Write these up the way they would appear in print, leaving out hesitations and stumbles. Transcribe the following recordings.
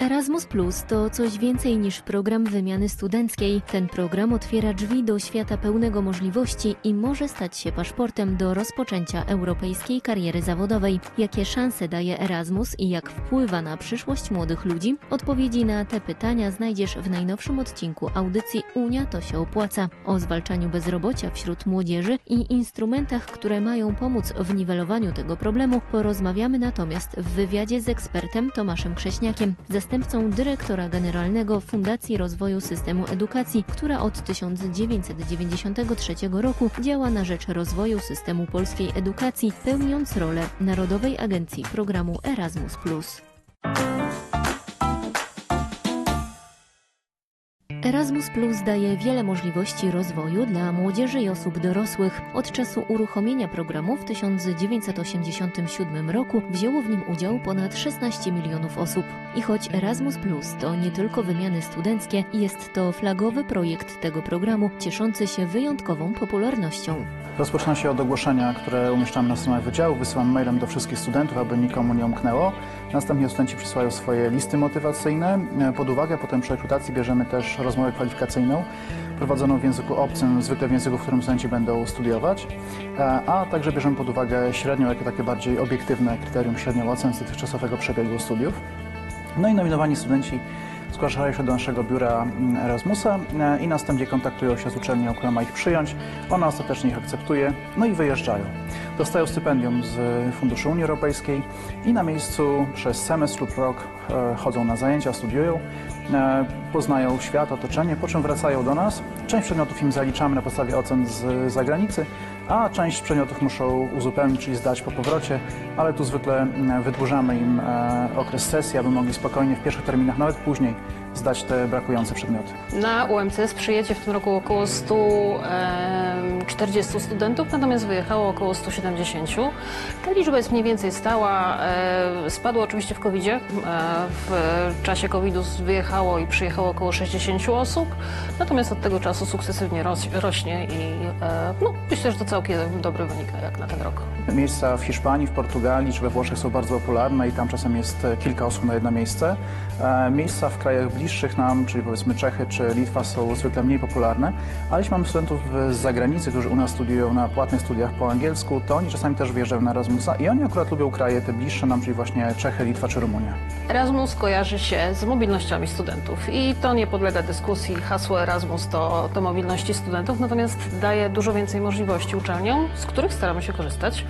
Erasmus Plus to coś więcej niż program wymiany studenckiej. Ten program otwiera drzwi do świata pełnego możliwości i może stać się paszportem do rozpoczęcia europejskiej kariery zawodowej. Jakie szanse daje Erasmus i jak wpływa na przyszłość młodych ludzi? Odpowiedzi na te pytania znajdziesz w najnowszym odcinku audycji Unia to się opłaca. O zwalczaniu bezrobocia wśród młodzieży i instrumentach, które mają pomóc w niwelowaniu tego problemu, porozmawiamy natomiast w wywiadzie z ekspertem Tomaszem Krześniakiem, zastępcą dyrektora generalnego Fundacji Rozwoju Systemu Edukacji, która od 1993 roku działa na rzecz rozwoju systemu polskiej edukacji, pełniąc rolę Narodowej Agencji Programu Erasmus+. Erasmus Plus daje wiele możliwości rozwoju dla młodzieży i osób dorosłych. Od czasu uruchomienia programu w 1987 roku wzięło w nim udział ponad 16 milionów osób. I choć Erasmus Plus to nie tylko wymiany studenckie, jest to flagowy projekt tego programu, cieszący się wyjątkową popularnością. Rozpoczyna się od ogłoszenia, które umieszczamy na stronach wydziału, wysyłam mailem do wszystkich studentów, aby nikomu nie umknęło. Następnie studenci przysyłają swoje listy motywacyjne. Pod uwagę potem przy rekrutacji bierzemy też rozmowę kwalifikacyjną, prowadzoną w języku obcym, zwykle w języku, w którym studenci będą studiować, a także bierzemy pod uwagę średnią, jako takie bardziej obiektywne kryterium średnią ocen z dotychczasowego przebiegu studiów. No i nominowani studenci zgłaszają się do naszego biura Erasmusa i następnie kontaktują się z uczelnią, która ma ich przyjąć. Ona ostatecznie ich akceptuje, no i wyjeżdżają. Dostają stypendium z Funduszy Unii Europejskiej i na miejscu przez semestr lub rok chodzą na zajęcia, studiują, poznają świat, otoczenie, po czym wracają do nas. Część przedmiotów im zaliczamy na podstawie ocen z zagranicy, a część przedmiotów muszą uzupełnić, czyli zdać po powrocie, ale tu zwykle wydłużamy im okres sesji, aby mogli spokojnie w pierwszych terminach, nawet później, zdać te brakujące przedmioty. Na UMCS przyjedzie w tym roku około 140 studentów, natomiast wyjechało około 170. Ta liczba jest mniej więcej stała. Spadła oczywiście w COVID-zie. W czasie COVID-u wyjechało i przyjechało około 60 osób, natomiast od tego czasu sukcesywnie rośnie i myślę, że to całkiem dobry wynik jak na ten rok. Miejsca w Hiszpanii, w Portugalii czy we Włoszech są bardzo popularne i tam czasem jest kilka osób na jedno miejsce. Miejsca w krajach bliższych nam, czyli powiedzmy Czechy czy Litwa, są zwykle mniej popularne, ale jeśli mamy studentów z zagranicy, którzy u nas studiują na płatnych studiach po angielsku, to oni czasami też wyjeżdżają na Erasmusa i oni akurat lubią kraje te bliższe nam, czyli właśnie Czechy, Litwa czy Rumunia. Erasmus kojarzy się z mobilnościami studentów i to nie podlega dyskusji. Hasło Erasmus to mobilności studentów, natomiast daje dużo więcej możliwości uczelniom, z których staramy się korzystać.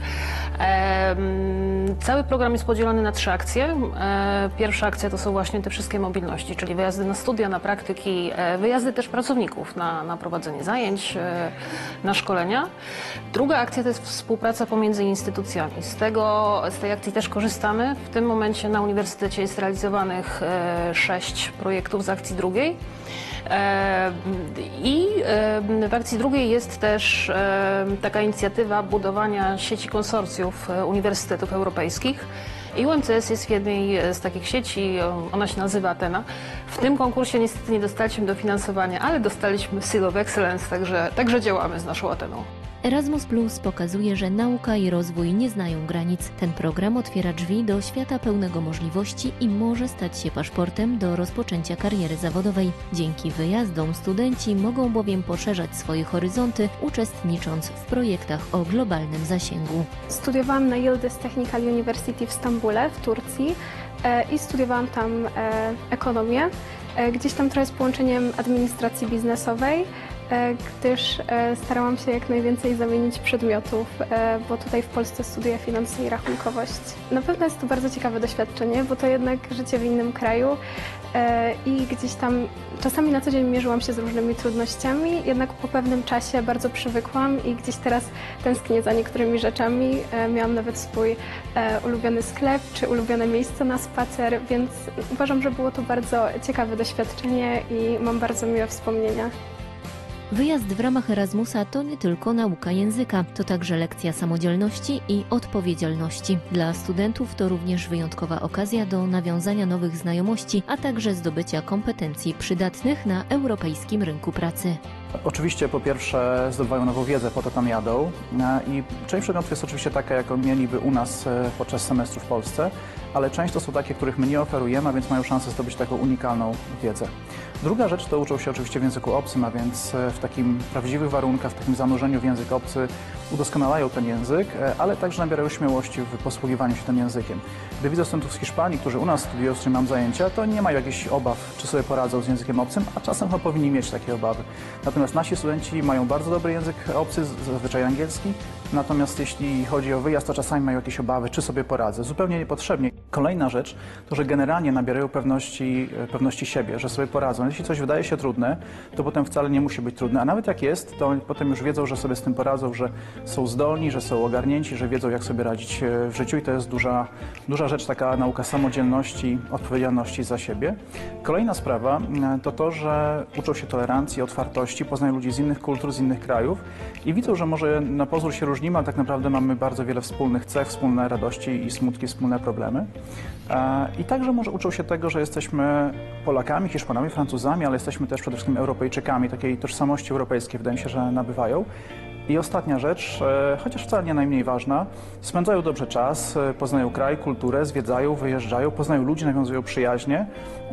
Cały program jest podzielony na 3 akcje. Pierwsza akcja to są właśnie te wszystkie mobilności, czyli wyjazdy na studia, na praktyki, wyjazdy też pracowników na prowadzenie zajęć, na szkolenia. Druga akcja to jest współpraca pomiędzy instytucjami. Z tej akcji też korzystamy. W tym momencie na uniwersytecie jest realizowanych 6 projektów z akcji drugiej. I w akcji drugiej jest też taka inicjatywa budowania sieci konsorcjów uniwersytetów europejskich. I UMCS jest w jednej z takich sieci, ona się nazywa Athena. W tym konkursie niestety nie dostaliśmy dofinansowania, ale dostaliśmy Seal of Excellence, także działamy z naszą Atheną. Erasmus Plus pokazuje, że nauka i rozwój nie znają granic. Ten program otwiera drzwi do świata pełnego możliwości i może stać się paszportem do rozpoczęcia kariery zawodowej. Dzięki wyjazdom studenci mogą bowiem poszerzać swoje horyzonty, uczestnicząc w projektach o globalnym zasięgu. Studiowałam na Yildiz Technical University w Stambule, w Turcji i studiowałam tam ekonomię, gdzieś tam trochę z połączeniem administracji biznesowej, gdyż starałam się jak najwięcej zamienić przedmiotów, bo tutaj w Polsce studiuję finanse i rachunkowość. Na pewno jest to bardzo ciekawe doświadczenie, bo to jednak życie w innym kraju i gdzieś tam czasami na co dzień mierzyłam się z różnymi trudnościami, jednak po pewnym czasie bardzo przywykłam i gdzieś teraz tęsknię za niektórymi rzeczami. Miałam nawet swój ulubiony sklep czy ulubione miejsce na spacer, więc uważam, że było to bardzo ciekawe doświadczenie i mam bardzo miłe wspomnienia. Wyjazd w ramach Erasmusa to nie tylko nauka języka, to także lekcja samodzielności i odpowiedzialności. Dla studentów to również wyjątkowa okazja do nawiązania nowych znajomości, a także zdobycia kompetencji przydatnych na europejskim rynku pracy. Oczywiście po pierwsze zdobywają nową wiedzę, po to tam jadą i część przedmiotów jest oczywiście taka, jaką mieliby u nas podczas semestru w Polsce, ale często są takie, których my nie oferujemy, a więc mają szansę zdobyć taką unikalną wiedzę. Druga rzecz to uczą się oczywiście w języku obcym, a więc w takim prawdziwych warunkach, w takim zanurzeniu w język obcy udoskonalają ten język, ale także nabierają śmiałości w posługiwaniu się tym językiem. Gdy widzę studentów z Hiszpanii, którzy u nas studiują, z którymi mam zajęcia, to nie mają jakichś obaw, czy sobie poradzą z językiem obcym, a czasem chyba powinni mieć takie obawy. Natomiast nasi studenci mają bardzo dobry język obcy, zazwyczaj angielski, natomiast jeśli chodzi o wyjazd, to czasami mają jakieś obawy, czy sobie poradzę. Zupełnie niepotrzebnie. Kolejna rzecz to, że generalnie nabierają pewności siebie, że sobie poradzą. Jeśli coś wydaje się trudne, to potem wcale nie musi być trudne, a nawet jak jest, to potem już wiedzą, że sobie z tym poradzą, że są zdolni, że są ogarnięci, że wiedzą, jak sobie radzić w życiu i to jest duża rzecz, taka nauka samodzielności, odpowiedzialności za siebie. Kolejna sprawa to to, że uczą się tolerancji, otwartości, poznają ludzi z innych kultur, z innych krajów i widzą, że może na pozór się różnimy, ale tak naprawdę mamy bardzo wiele wspólnych cech, wspólne radości i smutki, wspólne problemy. I także może uczą się tego, że jesteśmy Polakami, Hiszpanami, Francuzami, ale jesteśmy też przede wszystkim Europejczykami, takiej tożsamości europejskiej wydaje mi się, że nabywają. I ostatnia rzecz, chociaż wcale nie najmniej ważna, spędzają dobrze czas, poznają kraj, kulturę, zwiedzają, wyjeżdżają, poznają ludzi, nawiązują przyjaźnie,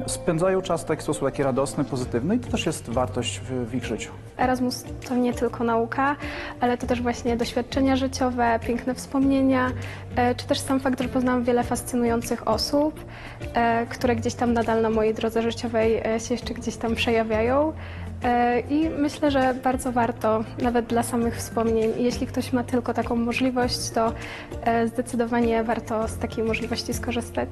spędzają czas w taki sposób taki radosny, pozytywny i to też jest wartość w ich życiu. Erasmus to nie tylko nauka, ale to też właśnie doświadczenia życiowe, piękne wspomnienia, czy też sam fakt, że poznałam wiele fascynujących osób, które gdzieś tam nadal na mojej drodze życiowej się jeszcze gdzieś tam przejawiają. I myślę, że bardzo warto, nawet dla samych wspomnień. Jeśli ktoś ma tylko taką możliwość, to zdecydowanie warto z takiej możliwości skorzystać.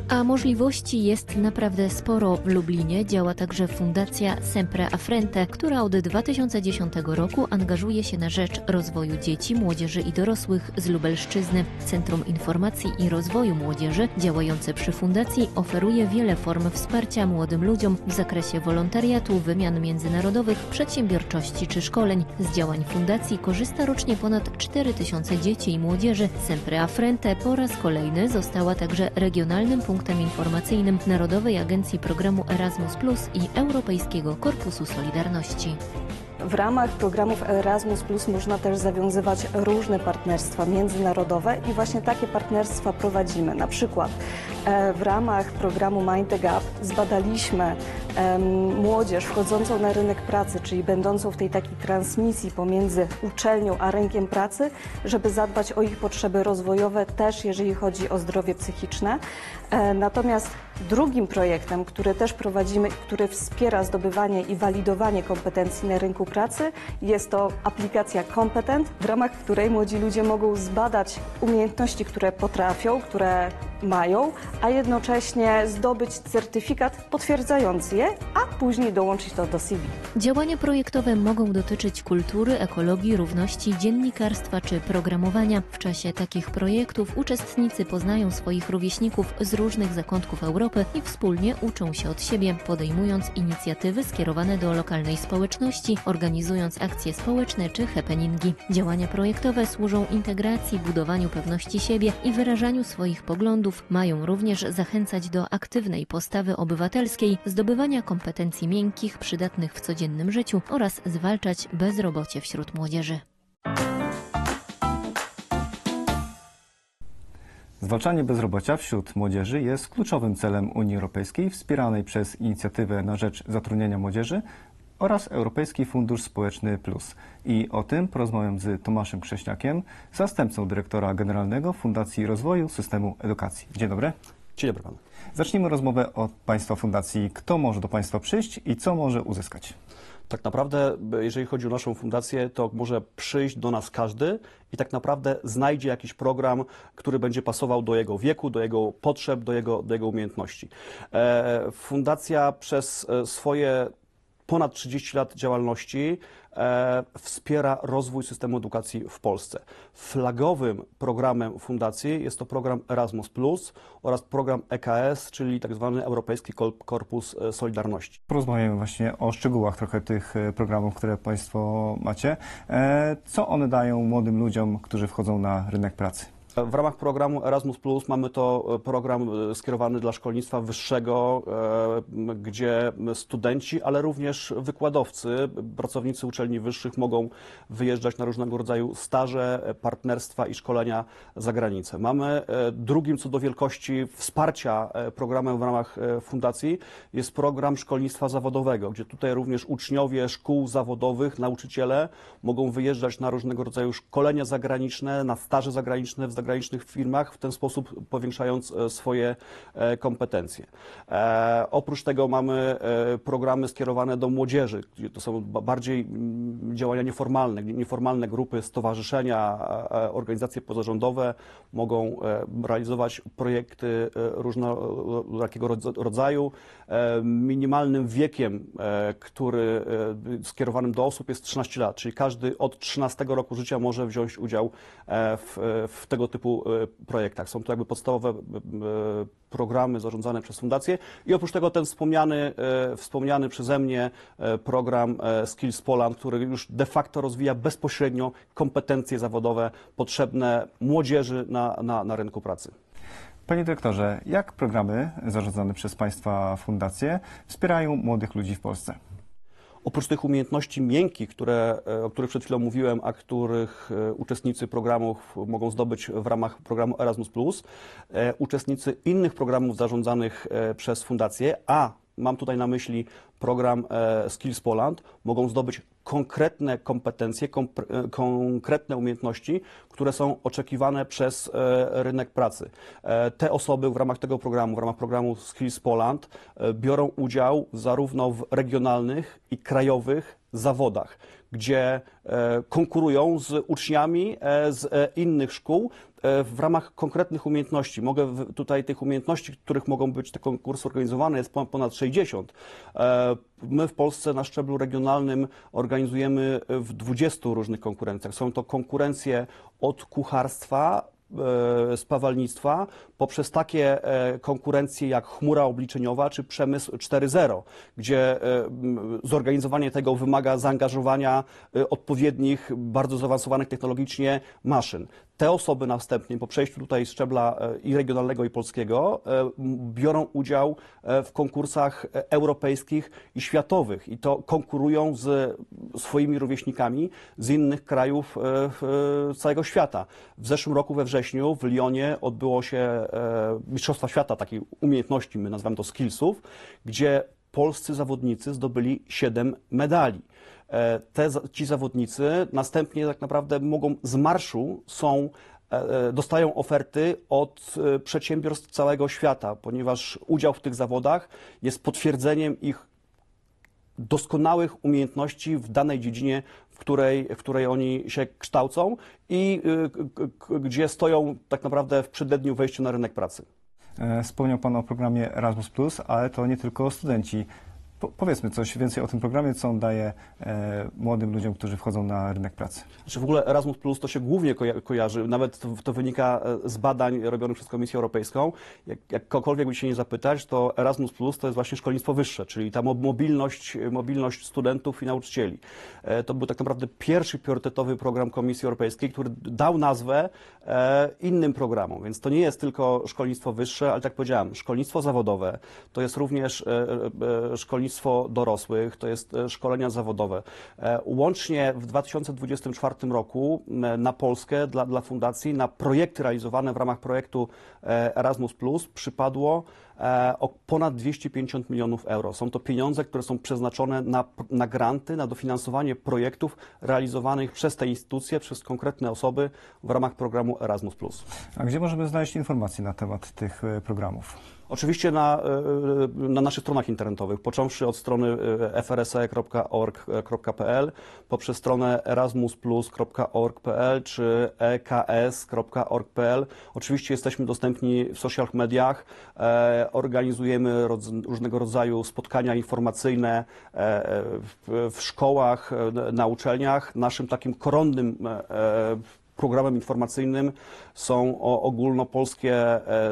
A możliwości jest naprawdę sporo. W Lublinie działa także Fundacja Sempre a Frente, która od 2010 roku angażuje się na rzecz rozwoju dzieci, młodzieży i dorosłych z Lubelszczyzny. Centrum Informacji i Rozwoju Młodzieży działające przy fundacji oferuje wiele form wsparcia młodym ludziom w zakresie wolontariatu, wymian międzynarodowych, przedsiębiorczości czy szkoleń. Z działań fundacji korzysta rocznie ponad 4000 dzieci i młodzieży. Sempre a Frente po raz kolejny została także regionalnym punktem informacyjnym Narodowej Agencji Programu Erasmus Plus i Europejskiego Korpusu Solidarności. W ramach programów Erasmus Plus można też zawiązywać różne partnerstwa międzynarodowe i właśnie takie partnerstwa prowadzimy. Na przykład w ramach programu Mind the Gap zbadaliśmy młodzież wchodzącą na rynek pracy, czyli będącą w tej takiej transmisji pomiędzy uczelnią a rynkiem pracy, żeby zadbać o ich potrzeby rozwojowe też, jeżeli chodzi o zdrowie psychiczne. Natomiast drugim projektem, który też prowadzimy, który wspiera zdobywanie i walidowanie kompetencji na rynku pracy, jest to aplikacja Kompetent, w ramach której młodzi ludzie mogą zbadać umiejętności, które potrafią, które mają, a jednocześnie zdobyć certyfikat potwierdzający je, a później dołączyć to do CV. Działania projektowe mogą dotyczyć kultury, ekologii, równości, dziennikarstwa czy programowania. W czasie takich projektów uczestnicy poznają swoich rówieśników z różnych zakątków Europy i wspólnie uczą się od siebie, podejmując inicjatywy skierowane do lokalnej społeczności, organizując akcje społeczne czy happeningi. Działania projektowe służą integracji, budowaniu pewności siebie i wyrażaniu swoich poglądów. Mają również zachęcać do aktywnej postawy obywatelskiej, zdobywania kompetencji miękkich, przydatnych w codziennym życiu oraz zwalczać bezrobocie wśród młodzieży. Zwalczanie bezrobocia wśród młodzieży jest kluczowym celem Unii Europejskiej wspieranej przez Inicjatywę na rzecz zatrudnienia młodzieży oraz Europejski Fundusz Społeczny Plus. I o tym porozmawiam z Tomaszem Krześniakiem, zastępcą dyrektora generalnego Fundacji Rozwoju Systemu Edukacji. Dzień dobry. Dzień dobry panu. Zacznijmy rozmowę od Państwa Fundacji. Kto może do Państwa przyjść i co może uzyskać? Tak naprawdę, jeżeli chodzi o naszą fundację, to może przyjść do nas każdy i tak naprawdę znajdzie jakiś program, który będzie pasował do jego wieku, do jego potrzeb, do jego umiejętności. Fundacja przez swoje ponad 30 lat działalności wspiera rozwój systemu edukacji w Polsce. Flagowym programem fundacji jest to program Erasmus Plus oraz program EKS, czyli tak zwany Europejski Korpus Solidarności. Porozmawiamy właśnie o szczegółach trochę tych programów, które Państwo macie. Co one dają młodym ludziom, którzy wchodzą na rynek pracy? W ramach programu Erasmus+, mamy to program skierowany dla szkolnictwa wyższego, gdzie studenci, ale również wykładowcy, pracownicy uczelni wyższych mogą wyjeżdżać na różnego rodzaju staże, partnerstwa i szkolenia za granicę. Mamy drugim co do wielkości wsparcia programem w ramach fundacji jest program szkolnictwa zawodowego, gdzie tutaj również uczniowie szkół zawodowych, nauczyciele mogą wyjeżdżać na różnego rodzaju szkolenia zagraniczne, na staże zagraniczne w zagranicznych firmach, w ten sposób powiększając swoje kompetencje. Oprócz tego mamy programy skierowane do młodzieży, gdzie to są bardziej działania nieformalne grupy, stowarzyszenia, organizacje pozarządowe mogą realizować projekty różnorakiego rodzaju. Minimalnym wiekiem, który skierowanym do osób jest 13 lat, czyli każdy od 13 roku życia może wziąć udział w tego typu projektach. Są to jakby podstawowe programy zarządzane przez fundację i oprócz tego ten wspomniany przeze mnie program Skills Poland, który już de facto rozwija bezpośrednio kompetencje zawodowe potrzebne młodzieży na rynku pracy. Panie dyrektorze, jak programy zarządzane przez Państwa fundacje wspierają młodych ludzi w Polsce? Oprócz tych umiejętności miękkich, o których przed chwilą mówiłem, a których uczestnicy programów mogą zdobyć w ramach programu Erasmus+, uczestnicy innych programów zarządzanych przez fundację, a mam tutaj na myśli program Skills Poland, mogą zdobyć konkretne kompetencje, konkretne umiejętności, które są oczekiwane przez rynek pracy. Te osoby w ramach tego programu, w ramach programu Skills Poland biorą udział zarówno w regionalnych i krajowych zawodach, gdzie konkurują z uczniami z innych szkół w ramach konkretnych umiejętności. Tutaj tych umiejętności, których mogą być te konkursy organizowane, jest ponad 60. My w Polsce na szczeblu regionalnym organizujemy w 20 różnych konkurencjach. Są to konkurencje od kucharstwa, spawalnictwa, poprzez takie konkurencje jak chmura obliczeniowa czy przemysł 4.0, gdzie zorganizowanie tego wymaga zaangażowania odpowiednich, bardzo zaawansowanych technologicznie maszyn. Te osoby następnie po przejściu tutaj szczebla i regionalnego, i polskiego biorą udział w konkursach europejskich i światowych i to konkurują z swoimi rówieśnikami z innych krajów całego świata. W zeszłym roku we wrześniu w Lyonie odbyło się Mistrzostwa Świata takiej umiejętności, my nazywamy to skillsów, gdzie polscy zawodnicy zdobyli 7 medali. Ci zawodnicy następnie tak naprawdę mogą z marszu dostają oferty od przedsiębiorstw całego świata, ponieważ udział w tych zawodach jest potwierdzeniem ich doskonałych umiejętności w danej dziedzinie, w której oni się kształcą i gdzie stoją tak naprawdę w przededniu wejścia na rynek pracy. Wspomniał Pan o programie Erasmus+, ale to nie tylko studenci. Powiedzmy coś więcej o tym programie, co on daje młodym ludziom, którzy wchodzą na rynek pracy. Znaczy w ogóle Erasmus Plus to się głównie kojarzy, nawet to wynika z badań robionych przez Komisję Europejską. Jakkolwiek by się nie zapytać, to Erasmus Plus to jest właśnie szkolnictwo wyższe, czyli ta mobilność studentów i nauczycieli. To był tak naprawdę pierwszy priorytetowy program Komisji Europejskiej, który dał nazwę innym programom, więc to nie jest tylko szkolnictwo wyższe, ale tak jak powiedziałem, szkolnictwo zawodowe, to jest również szkolnictwo dorosłych, to jest szkolenia zawodowe. Łącznie w 2024 roku na Polskę dla fundacji, na projekty realizowane w ramach projektu Erasmus+, przypadło o ponad 250 milionów euro. Są to pieniądze, które są przeznaczone na granty, na dofinansowanie projektów realizowanych przez te instytucje, przez konkretne osoby w ramach programu Erasmus+. A gdzie możemy znaleźć informacje na temat tych programów? Oczywiście na naszych stronach internetowych, począwszy od strony frse.org.pl, poprzez stronę erasmusplus.org.pl czy eks.org.pl. Oczywiście jesteśmy dostępni w social mediach, organizujemy różnego rodzaju spotkania informacyjne w szkołach, na uczelniach. Naszym takim koronnym programem informacyjnym są ogólnopolskie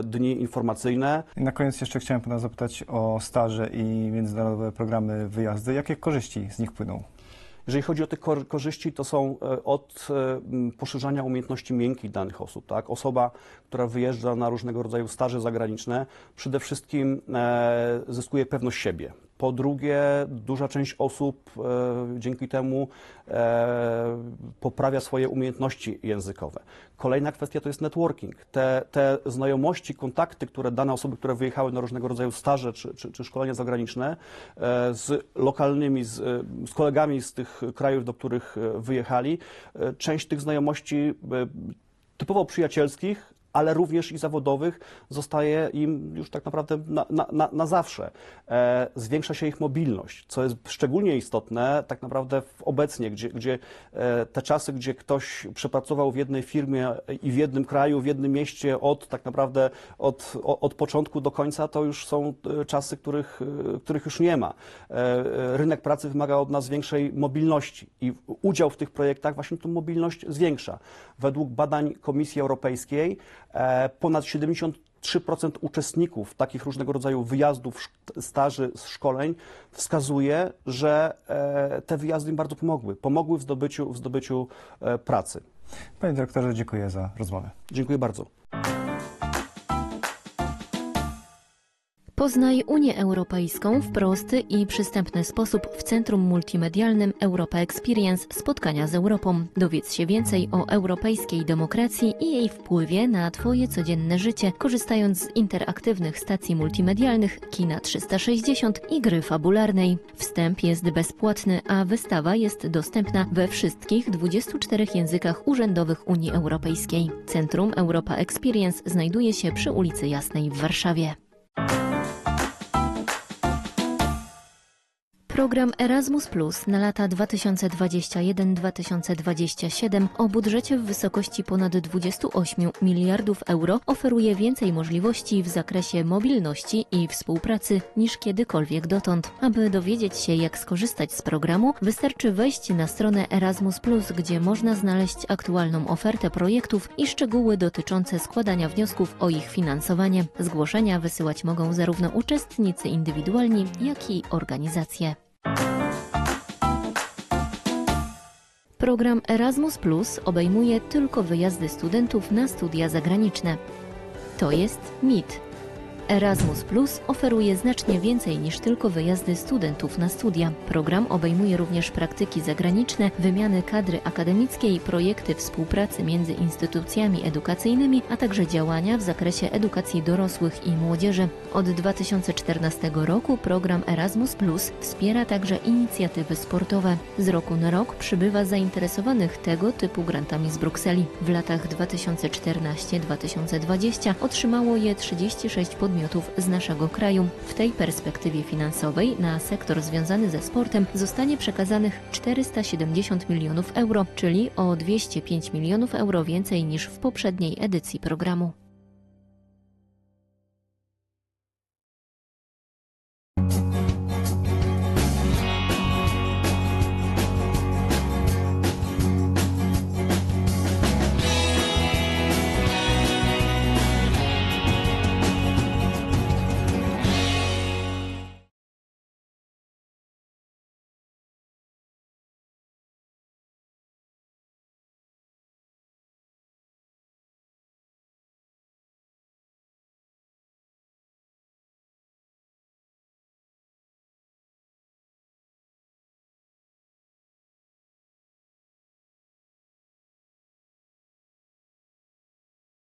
dni informacyjne. I na koniec jeszcze chciałem Pana zapytać o staże i międzynarodowe programy wyjazdy. Jakie korzyści z nich płyną? Jeżeli chodzi o te korzyści, to są od poszerzania umiejętności miękkich danych osób. Tak? Osoba, która wyjeżdża na różnego rodzaju staże zagraniczne, przede wszystkim zyskuje pewność siebie. Po drugie, duża część osób dzięki temu poprawia swoje umiejętności językowe. Kolejna kwestia to jest networking. Te znajomości, kontakty, które dane osoby, które wyjechały na różnego rodzaju staże czy szkolenia zagraniczne z lokalnymi, z kolegami z tych krajów, do których wyjechali, część tych znajomości typowo przyjacielskich, ale również i zawodowych, zostaje im już tak naprawdę na zawsze. Zwiększa się ich mobilność, co jest szczególnie istotne tak naprawdę obecnie, gdzie te czasy, gdzie ktoś przepracował w jednej firmie i w jednym kraju, w jednym mieście tak naprawdę od początku do końca, to już są czasy, których już nie ma. Rynek pracy wymaga od nas większej mobilności i udział w tych projektach właśnie tę mobilność zwiększa. Według badań Komisji Europejskiej ponad 73% uczestników takich różnego rodzaju wyjazdów, staży, szkoleń wskazuje, że te wyjazdy im bardzo pomogły w zdobyciu pracy. Panie dyrektorze, dziękuję za rozmowę. Dziękuję bardzo. Poznaj Unię Europejską w prosty i przystępny sposób w Centrum Multimedialnym Europa Experience – Spotkania z Europą. Dowiedz się więcej o europejskiej demokracji i jej wpływie na Twoje codzienne życie, korzystając z interaktywnych stacji multimedialnych, kina 360 i gry fabularnej. Wstęp jest bezpłatny, a wystawa jest dostępna we wszystkich 24 językach urzędowych Unii Europejskiej. Centrum Europa Experience znajduje się przy ulicy Jasnej w Warszawie. Program Erasmus Plus na lata 2021-2027 o budżecie w wysokości ponad 28 miliardów euro oferuje więcej możliwości w zakresie mobilności i współpracy niż kiedykolwiek dotąd. Aby dowiedzieć się, jak skorzystać z programu, wystarczy wejść na stronę Erasmus Plus, gdzie można znaleźć aktualną ofertę projektów i szczegóły dotyczące składania wniosków o ich finansowanie. Zgłoszenia wysyłać mogą zarówno uczestnicy indywidualni, jak i organizacje. Program Erasmus Plus obejmuje tylko wyjazdy studentów na studia zagraniczne. To jest mit. Erasmus Plus oferuje znacznie więcej niż tylko wyjazdy studentów na studia. Program obejmuje również praktyki zagraniczne, wymiany kadry akademickiej, projekty współpracy między instytucjami edukacyjnymi, a także działania w zakresie edukacji dorosłych i młodzieży. Od 2014 roku program Erasmus Plus wspiera także inicjatywy sportowe. Z roku na rok przybywa zainteresowanych tego typu grantami z Brukseli. W latach 2014-2020 otrzymało je 36 podmiotów z naszego kraju. W tej perspektywie finansowej na sektor związany ze sportem zostanie przekazanych 470 milionów euro, czyli o 205 milionów euro więcej niż w poprzedniej edycji programu.